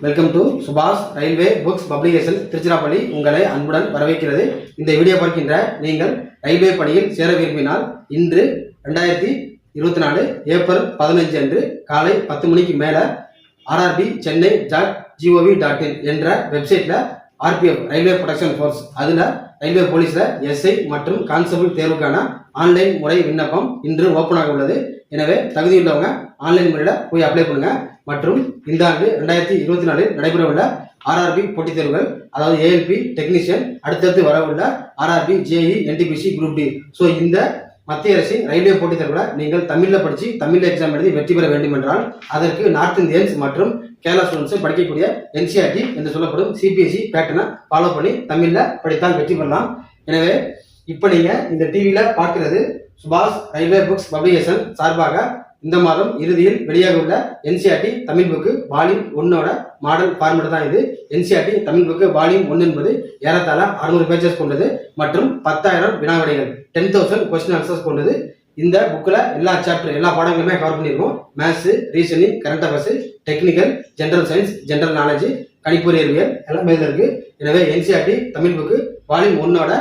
Welcome to சுபாஷ் railway books publication Tiruchirappalli உங்களை அன்புடன் வரவேற்கிறது. இந்த வீடியோ பார்க்கின்ற நீங்கள் ரயில்வே பணியில் சேர விரும்பினால் இன்று 2024 ஏப்ரல் 15 அன்று காலை 10 மணிக்கு மேலே RRB chennai.gov.in என்ற வெப்சைட்டில் RPF ரயில்வே ப்ரொடெக்ஷன் ஃபோர்ஸ் அதில் ரயில்வே போலீஸில் SI மற்றும் கான்ஸ்டபிள் தேர்வுக்கான ஆன்லைன் முறை விண்ணப்பம் இன்று ஓப்பன் ஆக உள்ளது. எனவே தகுதியுள்ளவங்க ஆன்லைன் முறையில் போய் அப்ளை பண்ணுங்க. மற்றும் இந்த ஆண்டு 2024 நடைபெற உள்ள RRB போட்டித் தேர்வுகள், அதாவது ALP டெக்னீஷியன், அடுத்தடுத்து வரவுள்ள RRB JE NTPC group D. So இந்த மத்திய அரசின் ரயில்வே போட்டித் தேர்வுகளை நீங்கள் தமிழில் படித்து தமிழில் எக்ஸாம் எழுதி வெற்றி பெற வேண்டும் என்றால் அதற்கு நார்த் இந்தியன்ஸ் மற்றும் கேரளா ஸ்டூடெண்ட்ஸ் படிக்கக்கூடிய NCERT என்று சொல்லப்படும் CBSE பேட்டர்னை ஃபாலோ பண்ணி தமிழில் படித்தால் வெற்றி பெறலாம். எனவே இப்போ நீங்கள் இந்த டிவியில் பார்க்கிறது சுபாஷ் ரயில்வே புக்ஸ் பப்ளிகேஷன் சார்பாக இந்த மாதம் இறுதியில் வெளியாக உள்ள NCERT தமிழ் புக்கு வால்யூம் 1ஓட மாடல் ஃபார்மேட் தான் இது. NCERT தமிழ் புக்கு வால்யூம் 1 என்பது ஏறத்தாழ 600 பேஜஸ் கொண்டது மற்றும் 10,000 வினாவிடைகள் 10,000 கொஸ்டின் ஆன்சர்ஸ் கொண்டது. இந்த புக்கில் எல்லா சாப்டர் எல்லா பாடங்களுமே கவர் பண்ணியிருக்கோம். Maths, reasoning, current affairs, technical, general science, general knowledge, கணிப்பொறியியல் எல்லாமே இதில் இருக்கு. எனவே NCERT தமிழ் புக்கு வால்யூம் 1ஓட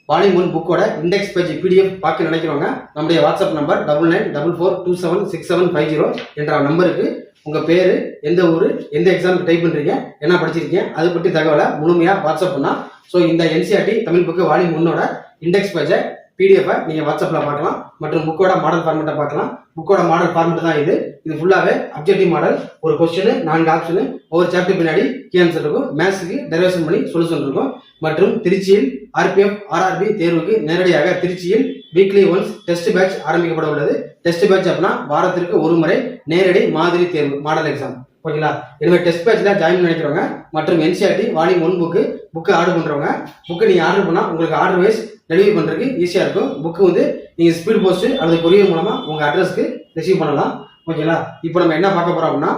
வால்யூம் 1 புக்கோட இண்டெக்ஸ் பேஜ் PDF பார்க்க நினைக்கிறவங்க நம்முடைய வாட்ஸ்அப் நம்பர் 9944276750 என்ற நம்பருக்கு உங்கள் பேர், எந்த ஊர், எந்த எக்ஸாம் டைப் பண்ணுறீங்க, என்ன படிச்சிருக்கீங்க, அதை பற்றி தகவலை முழுமையாக வாட்ஸ்அப் பண்ணால் ஸோ இந்த NCERT தமிழ் புக்கு வால்யூம் 1ஓட இண்டெக்ஸ் பேஜை PDF நீங்கள் வாட்ஸ்அப்பில் பார்க்கலாம் மற்றும் புக்கோட மாடல் ஃபார்மெட்டை பார்க்கலாம். புக்கோட மாடல் ஃபார்மெட் தான் இது. இது ஃபுல்லாகவே அப்ஜெக்டிவ் மாடல். ஒரு கொஸ்டின் 4 ஆப்ஷனு, ஒவ்வொரு சாப்டர் பின்னாடி கீ ஆன்சர் இருக்கும். மேத்ஸுக்கு டெரிவேஷன் பண்ணி சொல்யூஷன் இருக்கும். மற்றும் திருச்சியில் RPF RRB தேர்வுக்கு நேரடியாக திருச்சியில் வீக்லி ஒன்ஸ் டெஸ்ட் பேட்ச் ஆரம்பிக்கப்பட உள்ளது. டெஸ்ட் பேட்ச் அப்படின்னா வாரத்திற்கு ஒரு முறை நேரடி மாதிரி தேர்வு மாடல் எக்ஸாம். ஓகேங்களா? எனவே டெஸ்ட் பேட்சில் ஜாயின் நினைக்கிறவங்க மற்றும் NCERT வால்யூம் 1 புக்கு ஆர்டர் பண்ணுறவங்க புக்கு நீங்கள் ஆர்டர் பண்ணால் உங்களுக்கு ஆர்டர் வைஸ் டெலிவரி பண்ணுறதுக்கு ஈஸியாக இருக்கும். புக்கு வந்து நீங்கள் ஸ்பீட் போஸ்ட் அல்லது கொரியர் மூலமாக உங்கள் அட்ரஸ்க்கு ரிசீவ் பண்ணலாம். ஓகேங்களா? இப்போ நம்ம என்ன பார்க்க போகிறோம் அப்படின்னா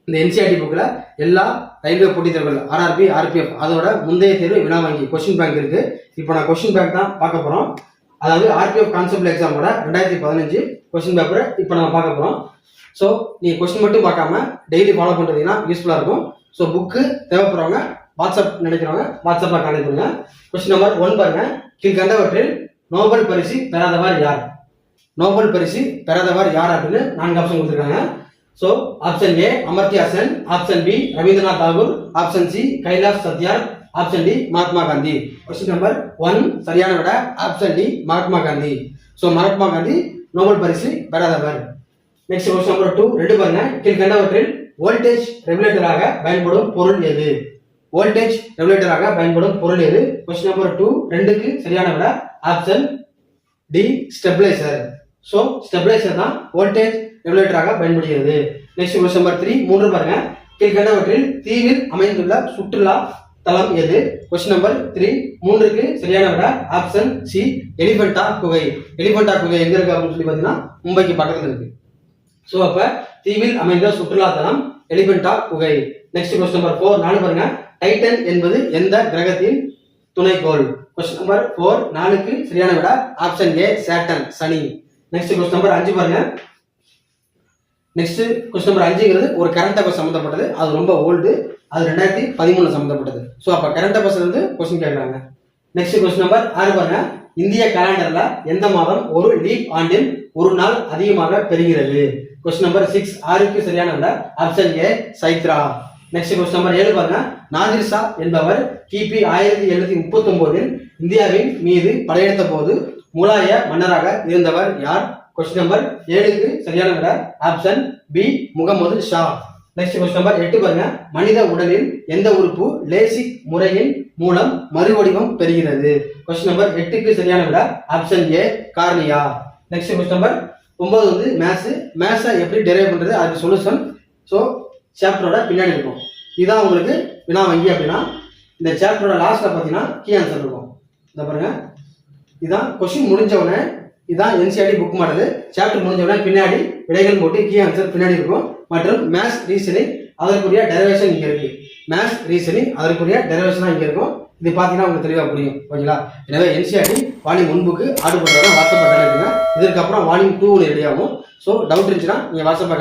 இந்த NCERT புக்கில் எல்லா ரயில்வே போட்டித் தேர்வுகள் RRB RPF அதோட முந்தைய தேர்வு வினா வங்கி கொஸ்டின் பேங்க் இருக்குது. இப்போ நான் கொஸ்டின் பேங்க் தான் பார்க்க போகிறோம். அதாவது RPF கான்ஸ்டபிள் எக்ஸாமோட 2015 கொஸ்டின் பேப்பரை இப்போ நம்ம பார்க்க போகிறோம். ஸோ நீங்கள் கொஸ்டின் மட்டும் பார்க்காம டெய்லி ஃபாலோ பண்ணுறதுன்னா யூஸ்ஃபுல்லாக இருக்கும். ஸோ புக்கு தேவைப்படுறவங்க வாட்ஸ்அப் நினைக்கிறவங்க வாட்ஸ்அப்பில் கான்டெக்ட் பண்ணுங்க. கொஸ்டின் நம்பர் 1 பாருங்க. கீழ்கண்டவற்றில் நோபல் பரிசு பெறாதவர் யார்? நோபல் பரிசு பெறாதவர் யார் அப்படின்னு 4 ஆப்ஷன் கொடுத்துருக்காங்க. So option A Amartya Sen, option B Rabindranath Tagore, option C Kailash Satyarthi, option D Mahatma Gandhi. Question number 1 சரியான விட option D Mahatma Gandhi. So Mahatma Gandhi Nobel பரிசு பெறாதவர். நெக்ஸ்ட் கொஸ்டின் நம்பர் 2 பாருங்க. கீழ்கண்டவற்றில் வோல்டேஜ் ரெகுலேட்டராக பயன்படும் பொருள் எது? வோல்டேஜ் ரெகுலேட்டராக பயன்படும் பொருள் எது? கொஸ்டின் நம்பர் 2க்கு சரியான விட option D stabiliser. So stabiliser தான் வோல்டேஜ் ரெகுலேட்டராக பயன்படுகிறது. நெக்ஸ்ட் கொஸ்டின் நம்பர் 3 பாருங்க. கீழ்கண்டவற்றில் தீவில் அமைந்துள்ள சுற்றுலா தலம் எது? கொஸ்டின் நம்பர் 3க்கு சரியான விட ஆப்ஷன் C எலிபெண்டா குகை. எலிபெண்டா குகை எங்க இருக்கு அப்படின்னு சொல்லி பார்த்தீங்கன்னா மும்பைக்கு பக்கத்தில் இருக்கு. ஸோ அப்ப தீவில் அமைந்த சுற்றுலா தலம் எலிபெண்டா குகை. நெக்ஸ்ட் கொஸ்டின் நம்பர் 4 பாருங்க. டைட்டன் என்பது எந்த கிரகத்தின் துணைக்கோள்? கொஸ்டின் நம்பர் 4க்கு சரியான விட option A Saturn Shani. Next question number 5 பாருங்க. நெக்ஸ்ட் கொஸ்டின் நம்பர் 5ங்கிறது ஒரு கரண்ட் அஃபேர்ஸ் சம்பந்தப்பட்டது. அது ரொம்ப ஓல்டு. அது 2013 சம்பந்தப்பட்டது. ஸோ அப்போ கரண்ட் அஃபேர்ஸ்ல இருந்து கொஸ்டின் கேட்குறாங்க. நெக்ஸ்ட் கொஸ்டின் நம்பர் 6 பாருங்க. இந்திய கேலண்டர்ல எந்த மாதம் ஒரு லீப் ஆண்டில் ஒரு நாள் அதிகமாக பெறுகிறது? கொஸ்டின் நம்பர் 6க்கு சரியான விட option A Chaitra. Next question number 7 பாருங்க. நாதிர் ஷா என்பவர் கிபி 1739 இந்தியாவின் மீது படையெடுத்த போது முலாய மன்னராக இருந்தவர் யார்? கொஸ்டின் நம்பர் 7க்கு சரியான விட option B Muhammad Shah. Next question number 8 பாருங்க. மனித உடலில் எந்த உறுப்பு லேசிக் முறையின் மூலம் மறுவடிவம் பெறுகிறது? கொஸ்டின் நம்பர் 8க்கு சரியான விட option A cornea. Next question number 9 வந்து மேத்ஸை எப்படி டெரைவ் பண்றது அதுக்கு சொல்யூஷன். ஸோ சாப்டரோட பின்னாடி இருக்கும். இதுதான் உங்களுக்கு வினா வங்கி அப்படின்னா இந்த சாப்டரோட லாஸ்ட்ல பார்த்தீங்கன்னா கீ ஆன்சர் இருக்கும். இந்த பாருங்க, இதுதான் கொஸ்டின் முடிஞ்ச உடனே இதுதான் NCERT புக் மாடல். சாப்டர் முடிஞ்ச உடனே பின்னாடி விடைகள் போட்டு கீ ஆன்சர் பின்னாடி இருக்கும். மற்றும் மேத்ஸ் ரீசனிங் அதற்குரிய டெரிவேஷன் இங்கே இருக்கு. மேத்ஸ் ரீசனிங் அதற்குரிய டெரிவேஷனாக இங்கே இருக்கும். இது பார்த்தீங்கன்னா உங்களுக்கு தெளிவாக புரியும். ஓகேங்களா? எனவே NCERT வால்யூம் 1 புக்கு ஆர்டர் பண்ணுறதா வாட்ஸ்அப் பண்ணுங்க. இதற்கப்புறம் வால்யூம் 2 ரெடி ஆகும். ஸோ டவுட் இருந்துச்சுன்னா நீங்கள் வாட்ஸ்அப்